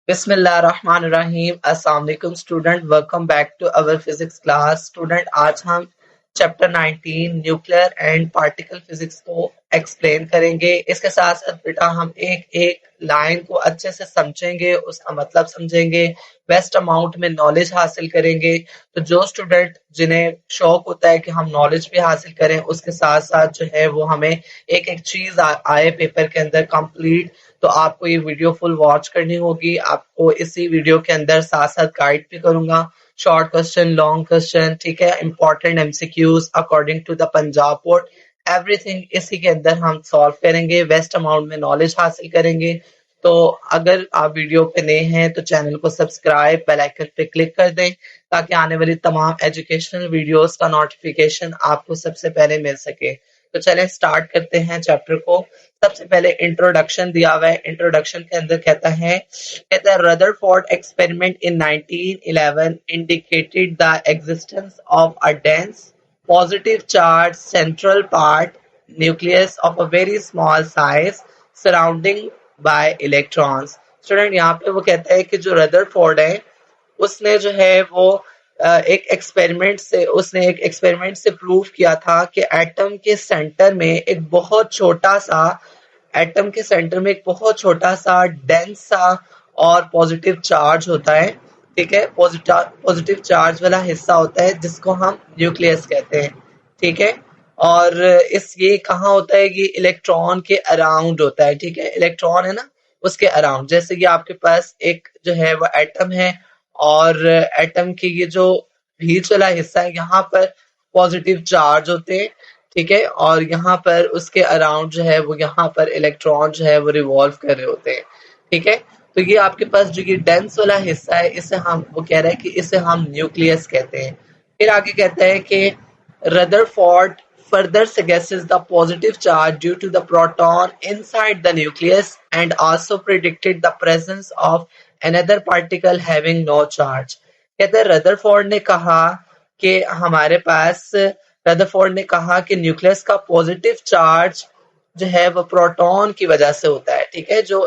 बिस्मिल्लाहिर्रहमानिर्रहीम। अस्सलाम वालेकुम student, welcome back to our physics class. Student, आज हम chapter 19 nuclear and particle physics को एक्सप्लेन करेंगे। इसके साथ साथ बेटा हम एक एक लाइन को अच्छे से समझेंगे, उसका मतलब समझेंगे, बेस्ट अमाउंट में नॉलेज हासिल करेंगे। तो जो स्टूडेंट जिन्हें शौक होता है कि हम नॉलेज भी हासिल करें, उसके साथ साथ जो है वो हमें एक एक चीज आए पेपर के अंदर कंप्लीट, तो आपको ये वीडियो फुल वॉच करनी होगी। आपको इसी वीडियो के अंदर साथ साथ गाइड भी करूंगा, शॉर्ट क्वेश्चन, लॉन्ग क्वेश्चन, ठीक है, important MCQs according to the Punjab board, everything इसी के अंदर हम सॉल्व करेंगे, बेस्ट अमाउंट में नॉलेज हासिल करेंगे। तो अगर आप वीडियो पे नए हैं तो चैनल को सब्सक्राइब, बेल आइकन पे क्लिक कर दें ताकि आने वाली तमाम एजुकेशनल वीडियोस का नोटिफिकेशन आपको सबसे पहले मिल सके। तो चलें स्टार्ट करते हैं चैप्टर को। सबसे पहले इंट्रोडक्शन दिया हुआ है। इंट्रोडक्शन के अंदर कहता है Rutherford experiment in 1911 indicated the existence of a dense positive charge central part nucleus of a very small size surrounding by electrons। Student, यहाँ पे वो कहता है कि जो रदरफोर्ड है उसने जो है वो एक एक्सपेरिमेंट से प्रूव किया था कि एटम के सेंटर में एक बहुत छोटा सा डेंस सा और पॉजिटिव चार्ज होता है। ठीक है, पॉजिटिव चार्ज वाला हिस्सा होता है जिसको हम न्यूक्लियस कहते हैं। ठीक है, और ये कहाँ होता है? ये इलेक्ट्रॉन के अराउंड होता है। ठीक है, इलेक्ट्रॉन है ना, उसके अराउंड। जैसे कि आपके पास एक जो है वो एटम है, और एटम के ये जो बीच वाला हिस्सा है, यहाँ पर पॉजिटिव चार्ज होते हैं। ठीक है, और यहाँ पर उसके अराउंड जो है वो यहाँ पर इलेक्ट्रॉन जो है वो रिवॉल्व कर रहे होते हैं। ठीक है, तो ये आपके पास जो ये डेंस वाला हिस्सा है, इसे हम वो कह रहा है कि इसे हम न्यूक्लियस कहते हैं। फिर आगे कहता है कि Rutherford further suggests the positive charge due to the proton inside the nucleus and also predicted the presence of another particle having no charge। कहते हैं रदरफोर्ड ने कहा कि न्यूक्लियस का पॉजिटिव चार्ज जो है वो प्रोटॉन की वजह से होता है। ठीक है, जो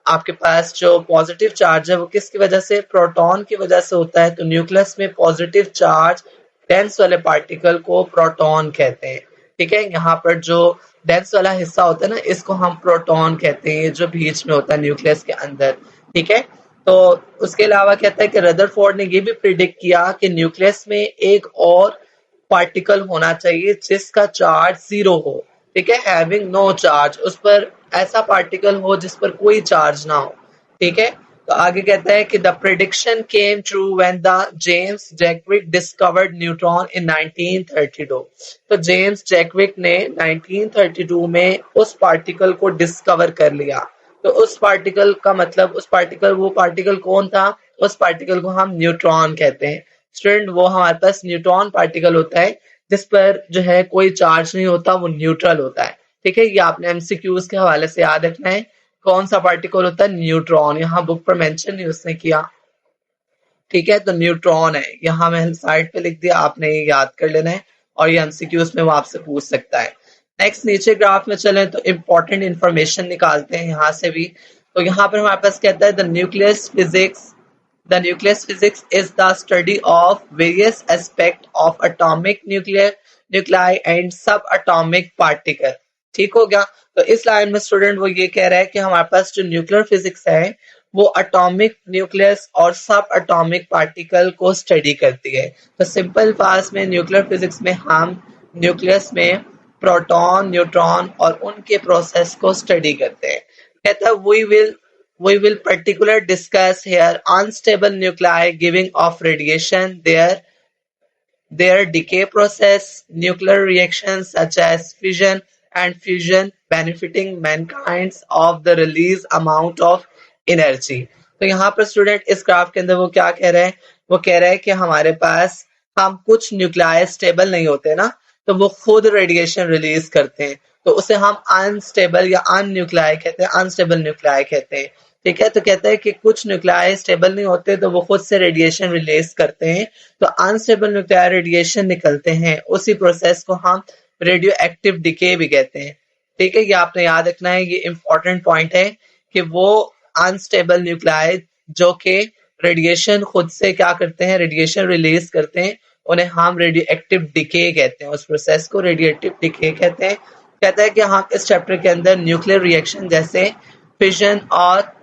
आपके पास जो पॉजिटिव चार्ज है वो किसकी वजह से? प्रोटॉन की वजह से होता है। तो न्यूक्लियस में पॉजिटिव चार्ज डेंस वाले पार्टिकल को प्रोटॉन कहते हैं। ठीक है, यहाँ पर जो डेंस वाला हिस्सा होता है ना, इसको हम प्रोटॉन कहते हैं, जो बीच में होता है न्यूक्लियस के अंदर। ठीक है, तो उसके अलावा कहता है कि रदरफोर्ड ने ये भी प्रिडिक्ट किया कि न्यूक्लियस में एक और पार्टिकल होना चाहिए जिसका चार्ज 0 हो। ठीक है, हैविंग नो चार्ज, उस पर ऐसा पार्टिकल हो जिस पर कोई चार्ज ना हो। ठीक है, तो आगे कहता है कि the prediction came true when the James Chadwick discovered neutron in 1932। तो जेम्स जैकविक ने 1932 में उस पार्टिकल को डिस्कवर कर लिया। तो उस पार्टिकल का मतलब वो पार्टिकल कौन था? उस पार्टिकल को हम न्यूट्रॉन कहते हैं। स्टूडेंट, वो हमारे पास न्यूट्रॉन पार्टिकल होता है जिस पर जो है कोई चार्ज नहीं होता, वो न्यूट्रल होता है। ठीक है, ये आपने एमसीक्यूज के हवाले से याद रखना है। कौन सा पार्टिकल होता है? न्यूट्रॉन। यहाँ बुक पर मेंशन नहीं उसने किया। ठीक है, तो न्यूट्रॉन है, यहाँ मैं साइड पे लिख दिया, आपने ये याद कर लेना है, और ये एमसीक्यूज में वो आपसे पूछ सकता है। नेक्स्ट नीचे ग्राफ में चलें तो इंपॉर्टेंट इंफॉर्मेशन निकालते हैं यहाँ से भी। तो यहाँ पर हमारे पास कहता है the nucleus physics is the study of various aspects of atomic nuclei and subatomic particle। ठीक हो गया। तो इस लाइन में स्टूडेंट वो ये कह रहा है कि हमारे पास जो न्यूक्लियर फिजिक्स है वो अटोमिक न्यूक्लियस और सब अटोमिक पार्टिकल को स्टडी करती है। तो सिंपल फास्ट में न्यूक्लियर फिजिक्स में हम न्यूक्लियस में प्रोटॉन, न्यूट्रॉन और उनके प्रोसेस को स्टडी करते हैं। कहता है we will particular discuss here unstable nuclei giving off radiation, their decay process, nuclear reactions such as fission and fusion benefiting mankind of the release amount of energy। तो यहाँ पर स्टूडेंट इस graph के अंदर वो क्या कह रहे हैं? वो कह रहे हैं कि हमारे पास हम कुछ न्यूक्लियाई स्टेबल नहीं होते ना, तो वो खुद रेडिएशन रिलीज करते हैं, तो उसे हम अनस्टेबल या अनस्टेबल न्यूक्लियाई कहते हैं। ठीक है, तो कहता है कि कुछ न्यूक्लियाई स्टेबल नहीं होते तो वो खुद से रेडिएशन रिलीज करते हैं, तो अनस्टेबल न्यूक्लियाई रेडिएशन निकलते हैं, उसी प्रोसेस को हम रेडियो एक्टिव डिके भी कहते हैं। ठीक है, ये आपने याद रखना है, ये इंपॉर्टेंट पॉइंट है कि वो अनस्टेबल न्यूक्लाई जो कि रेडिएशन खुद से क्या करते हैं, रेडिएशन रिलीज करते हैं, उन्हें हम रेडियो एक्टिव डिके कहते हैं। उस प्रोसेस को रेडियो एक्टिव डिके कहते हैं। कहता है कि हम इस चैप्टर के अंदर न्यूक्लियर रिएक्शन जैसे फिशन और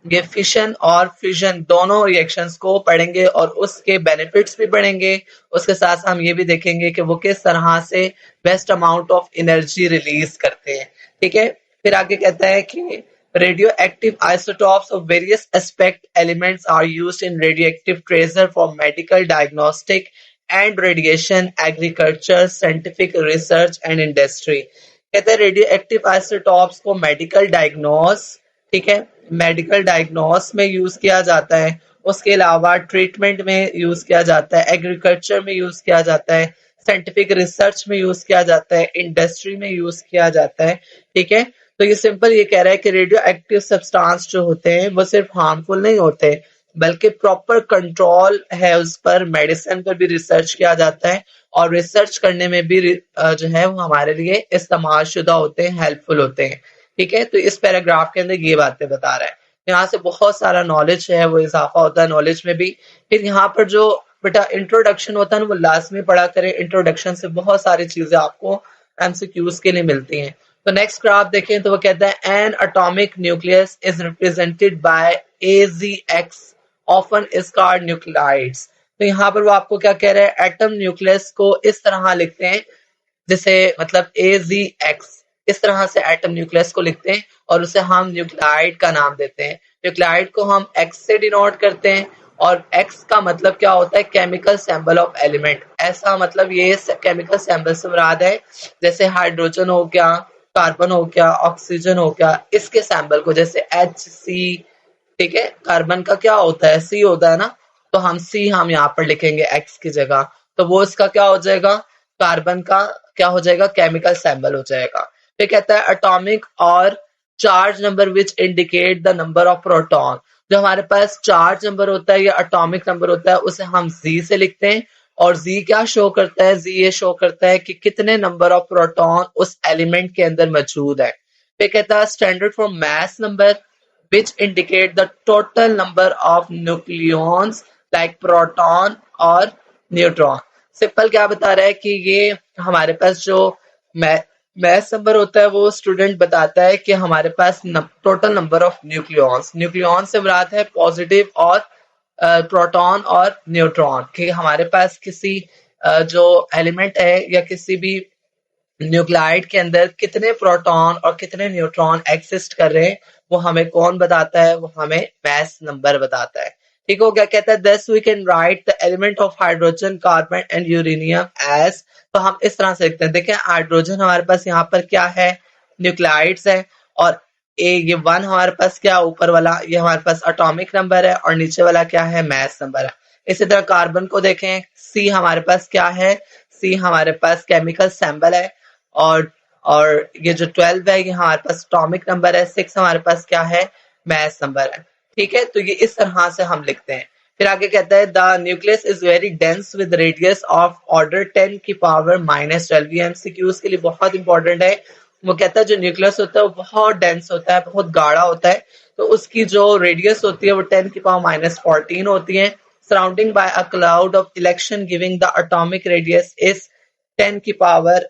ये फिशन और फ्यूजन दोनों रिएक्शंस को पढ़ेंगे और उसके बेनिफिट्स भी पढ़ेंगे। उसके साथ साथ हम ये भी देखेंगे कि वो किस तरह से best amount of energy release करते हैं। ठीक है, फिर आगे कहता है कि radioactive isotopes of various aspect elements are used in radioactive tracer for medical diagnostic and radiation agriculture scientific research and industry। कहते हैं रेडियो एक्टिव आइसोटॉप्स को मेडिकल डायग्नोस, ठीक है, मेडिकल डायग्नोस में यूज किया जाता है। उसके अलावा ट्रीटमेंट में यूज किया जाता है, एग्रीकल्चर में यूज किया जाता है, साइंटिफिक रिसर्च में यूज किया जाता है, इंडस्ट्री में यूज किया जाता है। ठीक है, तो ये सिंपल ये कह रहा है कि रेडियो एक्टिव सब्सटेंस जो होते हैं वो सिर्फ हार्मफुल नहीं होते, बल्कि प्रॉपर कंट्रोल है उस पर, मेडिसिन पर भी रिसर्च किया जाता है और रिसर्च करने में भी जो है वो हमारे लिए इस्तेमाल शुदा होते हैं, हेल्पफुल होते हैं। ठीक है, तो इस पैराग्राफ के अंदर ये बातें बता रहा है। यहाँ से बहुत सारा नॉलेज है वो इजाफा होता है नॉलेज में भी। फिर यहाँ पर जो बेटा इंट्रोडक्शन होता है ना वो लाजमी पढ़ा करें। इंट्रोडक्शन से बहुत सारी चीजें आपको एमसीक्यूज के लिए मिलती हैं। तो नेक्स्ट ग्राफ देखें तो वो कहता है N atomic nucleus is represented by AZX often is called nuclides. तो यहाँ पर वो आपको क्या कह रहा है, एटम न्यूक्लियस को इस तरह लिखते हैं जैसे मतलब AZX, इस तरह से एटम न्यूक्लियस को लिखते हैं और उसे हम न्यूक्लाइड का नाम देते हैं। न्यूक्लाइड को हम X से डिनोट करते हैं और X का मतलब क्या होता है, केमिकल सिंबल ऑफ एलिमेंट। ऐसा मतलब ये केमिकल सिंबल से मुराद है जैसे हाइड्रोजन हो गया, कार्बन हो गया, ऑक्सीजन हो गया, इसके सिंबल को जैसे HC, ठीक है, कार्बन का क्या होता है, C होता है ना, तो हम C हम यहाँ पर लिखेंगे X की जगह, तो वो इसका क्या हो जाएगा, कार्बन का क्या हो जाएगा, केमिकल सिंबल हो जाएगा। फिर कहता है एटॉमिक और charge number which indicate the number of proton. जो हमारे पास चार्ज नंबर होता है या एटॉमिक नंबर होता है उसे हम Z से लिखते हैं और Z क्या शो करता है, Z ये शो करता है कि कितने नंबर ऑफ प्रोटॉन उस एलिमेंट के अंदर मौजूद है। फिर कहता है standard for mass number which indicate the total number of nucleons like proton और न्यूट्रॉन। सिंपल क्या बता रहा है कि ये हमारे पास जो मैथ नंबर होता है वो स्टूडेंट बताता है कि हमारे पास total number of nucleons, nucleon से मुराद है पॉजिटिव और प्रोटॉन और न्यूट्रॉन, कि हमारे पास किसी जो एलिमेंट है या किसी भी न्यूक्लाइड के अंदर कितने प्रोटॉन और कितने न्यूट्रॉन एग्जिस्ट कर रहे हैं वो हमें कौन बताता है, वो हमें मास नंबर बताता है। ठीक हो गया, कहता है thus we can write the element of hydrogen, carbon and uranium as, तो हम इस तरह से लिखते हैं। देखिए हाइड्रोजन हमारे पास यहाँ पर क्या है, न्यूक्लाइड्स है, और ये 1 हमारे पास क्या ऊपर वाला ये हमारे पास एटॉमिक नंबर है और नीचे वाला क्या है, मास नंबर है। इसी तरह कार्बन को देखें, C हमारे पास क्या है, C हमारे पास केमिकल सिंबल है और ये जो 12 है ये हमारे पास एटॉमिक नंबर है, 6 हमारे पास क्या है, मास नंबर है। ठीक है, तो ये इस तरह से हम लिखते हैं। फिर आगे कहता है the nucleus is very dense with radius of order 10 की पावर -12। ये एमसीक्यूज के लिए बहुत इंपॉर्टेंट है। वो कहता है जो न्यूक्लियस होता है वो बहुत डेंस होता है, बहुत गाढ़ा होता है, तो उसकी जो रेडियस होती है वो 10 की पावर -14 होती है। Surrounding by a cloud of electron giving the atomic radius is 10 की पावर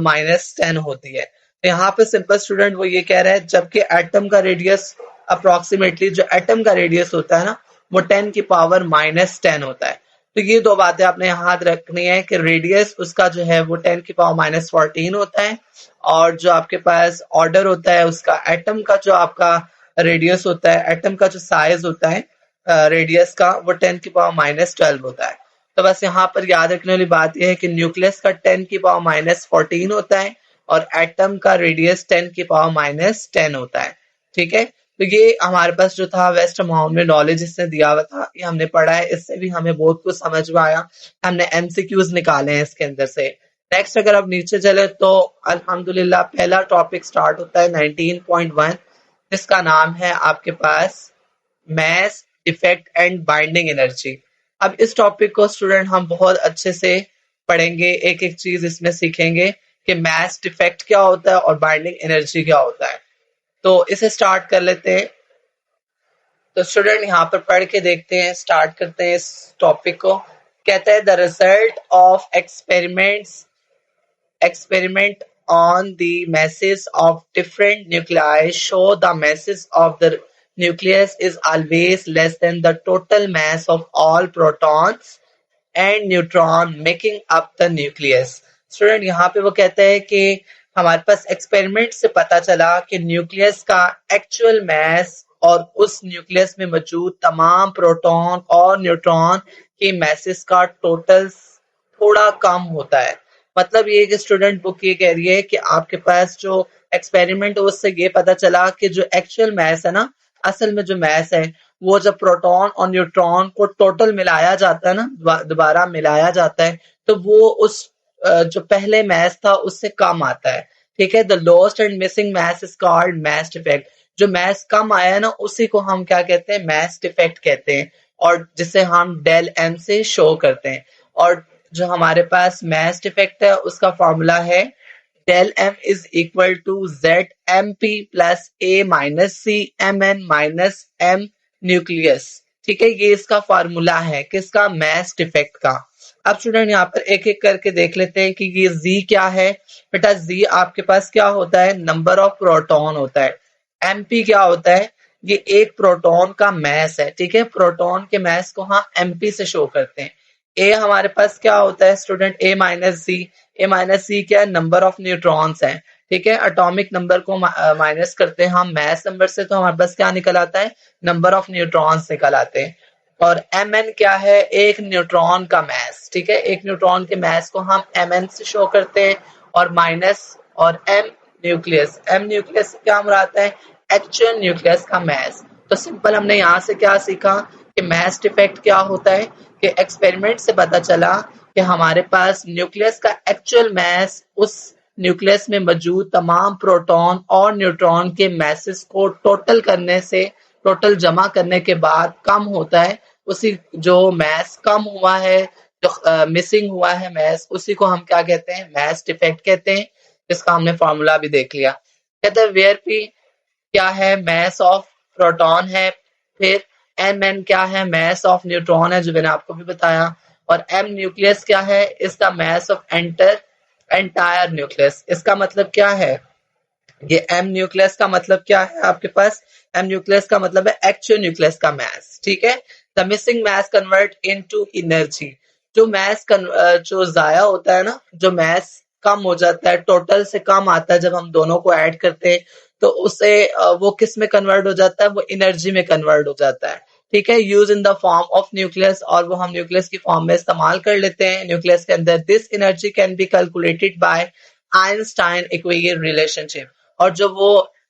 -10 होती है। तो यहाँ पे सिंपल स्टूडेंट वो ये कह रहा है जबकि एटम का रेडियस अप्रोक्सीमेटली जो एटम का रेडियस होता है ना वो 10 की पावर -10 होता है। तो ये दो बातें आपने याद रखनी है कि रेडियस उसका जो है वो 10 की पावर -14 होता है और जो आपके पास ऑर्डर होता है उसका एटम का जो आपका रेडियस होता है, एटम का जो साइज होता है रेडियस का वो 10 की पावर -12 होता है। तो बस यहाँ पर याद रखने वाली बात यह है कि न्यूक्लियस का 10 की पावर -14 होता है और एटम का रेडियस 10 की पावर -10 होता है। ठीक है, तो ये हमारे पास जो था वेस्ट अमाउंट में नॉलेज इसने दिया हुआ था, ये हमने पढ़ा है, इससे भी हमें बहुत कुछ समझ में आया। हमने एमसीक्यूज निकाले हैं इसके अंदर से। नेक्स्ट अगर आप नीचे चले तो अल्हम्दुलिल्लाह पहला टॉपिक स्टार्ट होता है 19.1 जिसका नाम है आपके पास मास इफेक्ट एंड बाइंडिंग एनर्जी। अब इस टॉपिक को स्टूडेंट हम बहुत अच्छे से पढ़ेंगे, एक एक चीज इसमें सीखेंगे कि मास डिफेक्ट क्या होता है और बाइंडिंग एनर्जी क्या होता है। तो इसे स्टार्ट कर लेते हैं। तो स्टूडेंट यहाँ पर पढ़ के देखते हैं, स्टार्ट करते हैं इस टॉपिक को। कहता है the result of experiment on the masses of different nuclei show the masses of the nucleus is always less than the total mass of all protons and neutron making up the nucleus। Student यहाँ पे वो कहता है कि हमारे पास experiment से पता चला कि न्यूक्लियस का एक्चुअल मास और उस न्यूक्लियस में मौजूद तमाम प्रोटॉन और न्यूट्रॉन के मैसेस का टोटल थोड़ा कम होता है। मतलब ये कि स्टूडेंट बुक ये कह रही है कि आपके पास जो एक्सपेरिमेंट है उससे ये पता चला कि जो एक्चुअल मैस है ना, असल में जो मैस है वो जब प्रोटॉन और न्यूट्रॉन को टोटल मिलाया जाता है ना, दोबारा मिलाया जाता है, तो वो उस जो पहले मैस था उससे कम आता है। ठीक है, the lost and missing mass is called mass defect. जो मैस कम आया है ना उसी को हम क्या कहते हैं, मैस डिफेक्ट कहते हैं, और जिसे हम डेल एम से शो करते हैं। और जो हमारे पास मैस डिफेक्ट है उसका फॉर्मूला है del m is equal to ZMP plus A minus C Mn minus M nucleus. ठीक है, ये इसका फार्मूला है किसका, मैस डिफेक्ट का। अब स्टूडेंट यहाँ पर एक एक करके देख लेते हैं कि ये Z क्या है। बेटा Z आपके पास क्या होता है, नंबर ऑफ प्रोटॉन होता है। MP क्या होता है, ये एक प्रोटॉन का मैस है। ठीक है, प्रोटॉन के मैस को हम MP से शो करते हैं। ए हमारे पास क्या होता है स्टूडेंट, ए माइनस सी। ए माइनस सी क्या है, नंबर ऑफ न्यूट्रॉन्स है। ठीक है, एटॉमिक नंबर को माइनस करते हैं हम मैस नंबर से, तो हमारे पास क्या निकल आता है, नंबर ऑफ न्यूट्रॉन्स निकल आते हैं। और एम एन क्या है, एक न्यूट्रॉन का मैस। ठीक है, एक न्यूट्रॉन के मैस को हम एम एन से शो करते हैं, और माइनस और एम न्यूक्लियस। एम न्यूक्लियस से क्या मुराद है, एक्चुअल न्यूक्लियस का मैस। तो सिंपल हमने यहाँ से क्या सीखा कि मैस डिफेक्ट क्या होता है, कि एक्सपेरिमेंट से पता चला कि हमारे पास न्यूक्लियस का एक्चुअल मैस उस न्यूक्लियस में मौजूद तमाम प्रोटॉन और न्यूट्रॉन के मैसेस को टोटल करने से, टोटल जमा करने के बाद कम होता है। उसी जो मैस कम हुआ है, जो मिसिंग हुआ है मैस, उसी को हम क्या कहते हैं, मैस डिफेक्ट कहते हैं, जिसका हमने फॉर्मूला भी देख लिया। कहते हैं वेयर पी क्या है, मैस ऑफ प्रोटॉन है, फिर एम एन क्या है, मैस ऑफ न्यूट्रॉन है जो मैंने आपको भी बताया, और एम न्यूक्लियस क्या है, इसका मैस ऑफ एंटायर न्यूक्लियस। इसका मतलब क्या है, ये एम न्यूक्लियस का मतलब क्या है आपके पास, एम न्यूक्लियस का मतलब है एक्चुअल न्यूक्लियस का मैस। ठीक है, the missing mass convert into energy. जो मैस जो जाया होता है ना, जो मैस कम हो जाता है, टोटल से कम आता है, जब हम दोनों को ऐड करते हैं तो उससे वो किस में कन्वर्ट हो जाता है, वो एनर्जी में कन्वर्ट हो जाता है। ठीक है, use in the form of nucleus, और वो हम न्यूक्लियस की फॉर्म में इस्तेमाल कर लेते हैं न्यूक्लियस के अंदर। This energy can be calculated by Einstein equation relationship. और जो वो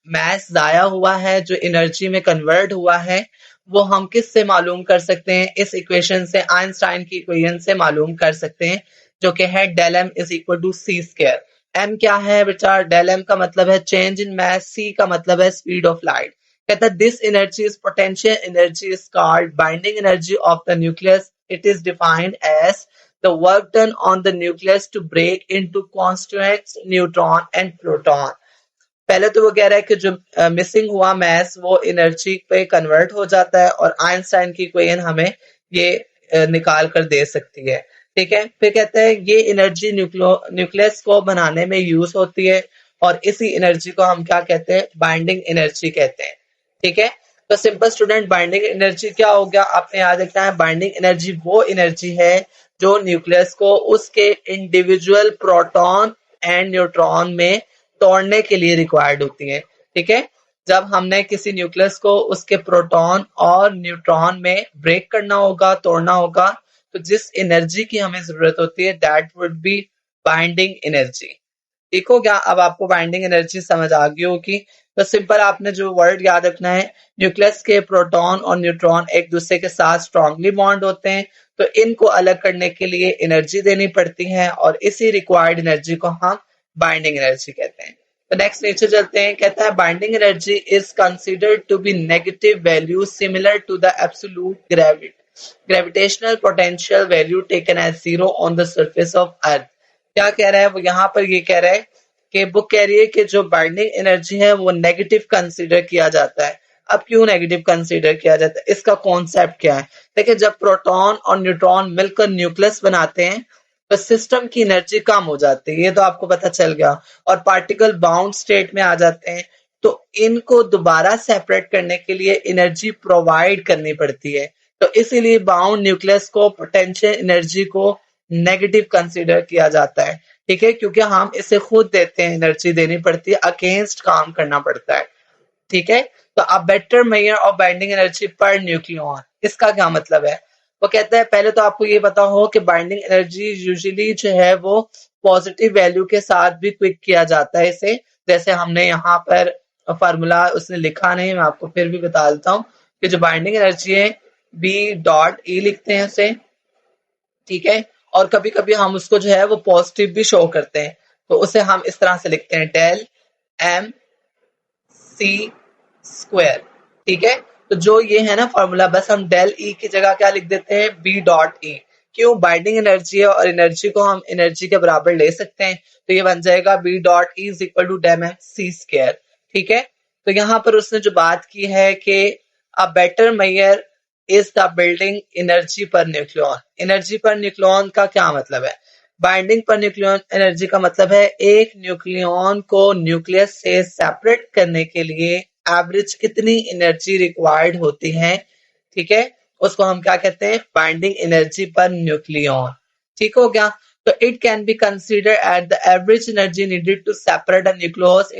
मैस जाया हुआ है, जो एनर्जी में कन्वर्ट हुआ है, वो हम किस से मालूम कर सकते हैं, इस इक्वेशन से, आइंस्टाइन की इक्वेशन से मालूम कर सकते हैं, जो कि है del M is equal to C square. M क्या है बेटा, डेल एम का मतलब है चेंज इन मैस, सी का मतलब है स्पीड ऑफ लाइट। कहता है this energy is potential energy is called binding energy of the nucleus. It is defined as the work done on the nucleus to break into constituents neutron and proton. पहले तो वो कह रहा है कि जो मिसिंग हुआ मैस वो एनर्जी पे कन्वर्ट हो जाता है, और आइंस्टाइन की इक्वेशन हमें ये निकाल कर दे सकती है। ठीक है, फिर कहते हैं ये एनर्जी न्यूक्लियस को बनाने में यूज होती है, और इसी एनर्जी को हम क्या कहते हैं, बाइंडिंग एनर्जी कहते हैं। ठीक है, तो सिंपल स्टूडेंट बाइंडिंग एनर्जी क्या हो गया, आपने याद रखना है, बाइंडिंग एनर्जी वो एनर्जी है जो न्यूक्लियस को उसके इंडिविजुअल प्रोटॉन एंड न्यूट्रॉन में तोड़ने के लिए रिक्वायर्ड होती है। ठीक है, जब हमने किसी न्यूक्लियस को उसके प्रोटॉन और न्यूट्रॉन में ब्रेक करना होगा, तोड़ना होगा, तो जिस एनर्जी की हमें जरूरत होती है that would be binding energy. ठीक हो गया, अब आपको बाइंडिंग एनर्जी समझ आ गई होगी। तो सिंपल आपने जो वर्ड याद रखना है, न्यूक्लियस के प्रोटॉन और न्यूट्रॉन एक दूसरे के साथ स्ट्रांगली बॉन्ड होते हैं, तो इनको अलग करने के लिए एनर्जी देनी पड़ती है, और इसी रिक्वायर्ड एनर्जी को हम बाइंडिंग एनर्जी कहते हैं। तो नेक्स्ट नीचे चलते हैं, कहता है binding energy is considered to be negative value similar to the absolute gravitational potential value taken as zero on the surface of earth. क्या कह रहा है वो, यहाँ पर ये कह रहा है कि बुक कह रही है कि जो बाइंडिंग एनर्जी है वो नेगेटिव कंसीडर किया जाता है। अब क्यों नेगेटिव कंसीडर किया जाता है, इसका कॉन्सेप्ट क्या है? देखिए, जब प्रोटॉन और न्यूट्रॉन मिलकर न्यूक्लियस बनाते हैं तो सिस्टम की एनर्जी कम हो जाती है, ये तो आपको पता चल गया, और पार्टिकल बाउंड स्टेट में आ जाते हैं। तो इनको दोबारा सेपरेट करने के लिए एनर्जी प्रोवाइड करनी पड़ती है। तो इसीलिए बाउंड न्यूक्लियस को पोटेंशियल एनर्जी को नेगेटिव कंसीडर किया जाता है, ठीक है, क्योंकि हम इसे खुद देते हैं, एनर्जी देनी पड़ती है, अगेंस्ट काम करना पड़ता है, ठीक है। तो अ better measure of binding energy per nucleon, इसका क्या मतलब है? वो कहता है, पहले तो आपको ये पता हो कि बाइंडिंग एनर्जी यूजुअली जो है वो पॉजिटिव वैल्यू के साथ भी क्विक किया जाता है इसे, जैसे हमने यहाँ पर फार्मूला उसने लिखा नहीं, मैं आपको फिर भी बता देता हूँ कि जो बाइंडिंग एनर्जी है बी डॉट ई लिखते हैं उसे, ठीक है, और कभी कभी हम उसको जो है वो पॉजिटिव भी शो करते हैं, तो उसे हम इस तरह से लिखते हैं डेल एम सी स्क्वायर, ठीक है। तो जो ये है ना फॉर्मूला, बस हम डेल ई की जगह क्या लिख देते हैं, बी डॉट ई। क्यों? बाइंडिंग एनर्जी है और एनर्जी को हम एनर्जी के बराबर ले सकते हैं, तो ये बन जाएगा B dot E is equal to del M C square, ठीक है। तो यहाँ पर उसने जो बात की है कि a better measure is the building energy per nucleon. Energy per nucleon का क्या मतलब है? बाइंडिंग पर न्यूक्लियन एनर्जी का मतलब है एक न्यूक्लियन को न्यूक्लियस से सेपरेट करने के लिए एवरेज कितनी एनर्जी रिक्वायर्ड होती है, ठीक है, उसको हम क्या कहते हैं, बाइंडिंग एनर्जी पर न्यूक्लियन, ठीक हो गया। तो it can be consider at the average energy needed to separate a nucleus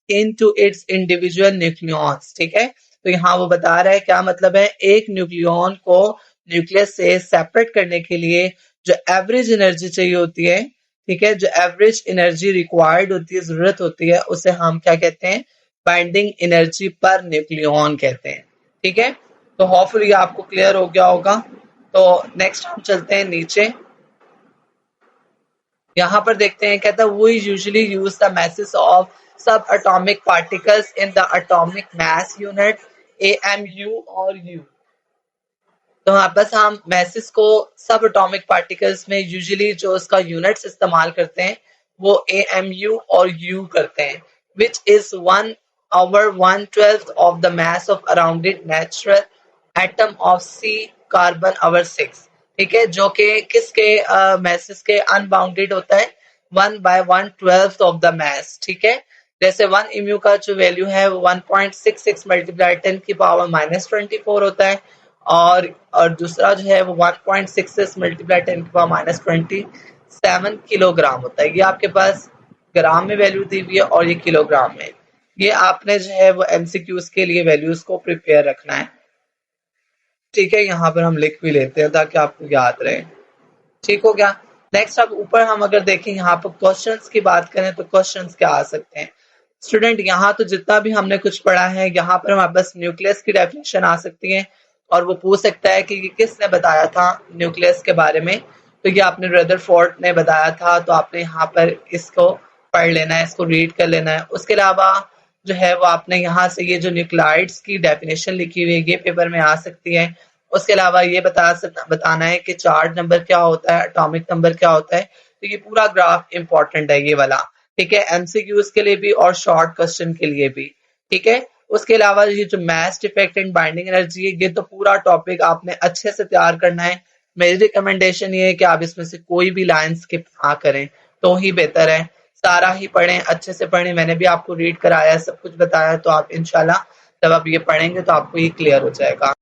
into its individual nucleons, ठीक है। तो यहाँ वो बता रहा है क्या मतलब है, एक न्यूक्लियन को न्यूक्लियस से सेपरेट करने के लिए जो एवरेज एनर्जी चाहिए होती है, ठीक है, जो एवरेज एनर्जी रिक्वायर्ड होती है, जरूरत होती है, उसे हम क्या कहते हैं, बाइंडिंग एनर्जी पर न्यूक्लियन कहते हैं, ठीक है। तो होपफुली आपको क्लियर हो गया होगा। तो नेक्स्ट हम चलते हैं नीचे, यहाँ पर देखते हैं, कहता है we usually use the masses of subatomic particles in the atomic mass unit AMU और U। तो बस हम मैसेज को सब एटॉमिक पार्टिकल्स में यूजुअली जो उसका यूनिट्स इस्तेमाल करते हैं वो AMU और U करते हैं, which is 1/1/12 of the mass of arounded natural atom of C कार्बन/6, ठीक है, जो कि किसके मैसेज के अनबाउंडेड होता है, 1/1/12 ऑफ द मास, ठीक है। जैसे 1 इम्यू का जो वैल्यू है वो 1.66 मल्टीप्लाई 10 की पावर -24 होता है, और दूसरा जो है वो 1.66 मल्टीप्लाई 10 की पावर -27 किलोग्राम होता है। ये आपके पास ग्राम में वैल्यू दी हुई है और ये किलोग्राम में। ये आपने जो है वो एमसीक्यूज के लिए वैल्यूज को प्रिपेयर रखना है, ठीक है। यहाँ पर हम लिख भी लेते हैं ताकि आपको याद रहे, ठीक हो गया। नेक्स्ट अब ऊपर हम अगर देखें, यहाँ पर क्वेश्चंस की बात करें तो क्वेश्चंस क्या आ सकते हैं स्टूडेंट, यहाँ तो जितना भी हमने कुछ पढ़ा है, यहाँ पर हमारे पास न्यूक्लियस की डेफिनेशन आ सकती है, और वो पूछ सकता है कि किसने बताया था न्यूक्लियस के बारे में, तो ये आपने रदरफोर्ड ने बताया था, तो आपने यहाँ पर इसको पढ़ लेना है, इसको रीड कर लेना है। उसके अलावा जो है वो आपने यहाँ से ये जो न्यूक्लाइड्स की डेफिनेशन लिखी हुई है ये पेपर में आ सकती है। उसके अलावा ये बताना है कि चार्ज नंबर क्या होता है, एटॉमिक नंबर क्या होता है, तो ये पूरा ग्राफ इंपॉर्टेंट है ये वाला, ठीक है, एमसीक्यूज के लिए भी और शॉर्ट क्वेश्चन के लिए भी, ठीक है। उसके अलावा ये जो mass defect and binding energy है, ये तो पूरा टॉपिक आपने अच्छे से तैयार करना है। मेरी रिकमेंडेशन ये है कि आप इसमें से कोई भी लाइन स्किप ना करें तो ही बेहतर है, सारा ही पढ़ें, अच्छे से पढ़ें। मैंने भी आपको रीड कराया, सब कुछ बताया, तो आप इंशाल्लाह जब आप ये पढ़ेंगे तो आपको ये क्लियर हो जाएगा।